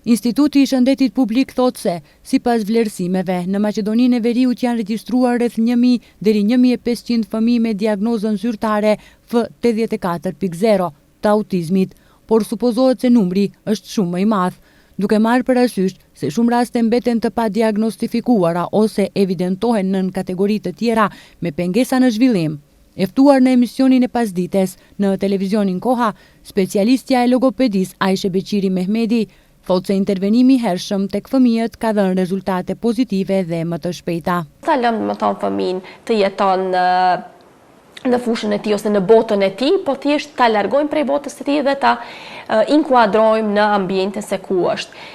Instituti i Shëndetit Publik thotë se, sipas vlerësimeve, në Maqedoninë e Veriut janë regjistruar rreth 1000 deri 1500 fëmijë me diagnozën zyrtare F84.0 të autizmit, por supozohet se numri është shumë më i madh, duke marrë parasysh se shumë raste mbeten të padiagnostifikuara ose evidentohen nën kategori të tjera me pengesa në zhvillim. E ftuar në emisionin e pasdites në televizionin Koha, specialistja e logopedis Ajshe Beqiri Mehmedi thotë se intervenimi i hershëm tek fëmijët ka dhënë rezultate pozitive dhe më të shpejta. Ta lëmë më thonë fëmin të jeton në fushën e tij ose në botën e tij, po thjesht ta largojmë prej botës së tij dhe ta inkuadrojmë në ambientin se ku është.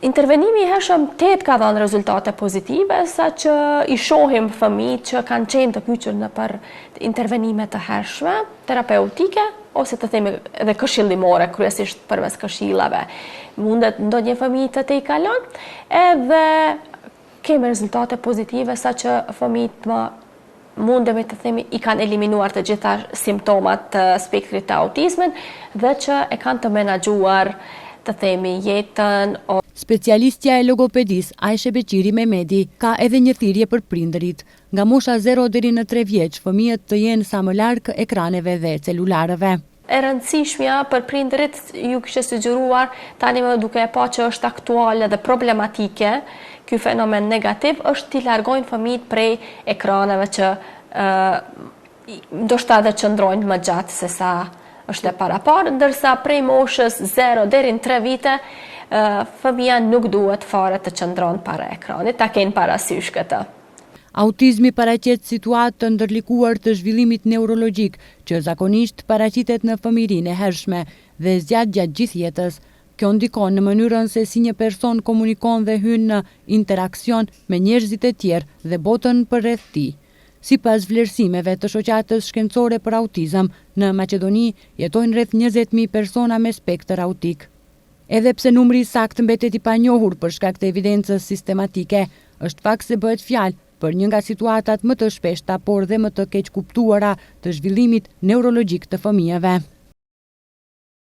Intervenimi i hershëm ka dhënë rezultate pozitive, saqë i shohim fëmijët që kanë qenë të kyçur në për intervenime të hershme, terapeutike, ose të themi edhe këshillimore, kryesisht përmes këshillave. Mundet ndonjë fëmijë të i kalon, edhe kemi rezultate pozitive, saqë fëmijët mundemi të themi i kanë eliminuar të gjitha simptomat të spektrit të autizmit dhe që e kanë të menaxhuar të themi jetën. Specialistja e logopedis Ajshe Beqiri Mehmedi ka edhe një thirrje për prindërit. Nga mosha 0 deri në 3 vjeç, fëmijët të jenë sa më larg ekraneve dhe celularëve. E rëndësishmja për prindërit ju kishte sugjeruar tani më duke e pa që është aktuale dhe problematike ky fenomen negativ, është t'i largojnë fëmijët prej ekraneve që ndoshta edhe qëndrojnë më gjatë se sa është e paraparë, ndërsa prej moshës 0 deri në 3 vite fëmija nuk duhet fare të qëndron para ekranit, ta kenë parasysh këtë. Autizmi paraqet situatë të ndërlikuar të zhvillimit neurologjik, që zakonisht paraqitet në fëmijërinë e hershme dhe zgjat gjatë gjithë jetës. Kjo ndikon në mënyrën se si një person komunikon dhe hyn në interakcion me njerëzit e tjerë dhe botën përreth tij. Sipas vlerësimeve të shoqatës shkencore për autizëm, në Maqedoni jetojnë rreth 20.000 persona me spektër autik. Edhe pse numri sakt mbetet i panjohur për shkak të evidencës sistematike, është fakt se bëhet fjalë për një nga situatat më të shpeshta, por dhe më të keq kuptuara të zhvillimit neurologjik të fëmijëve.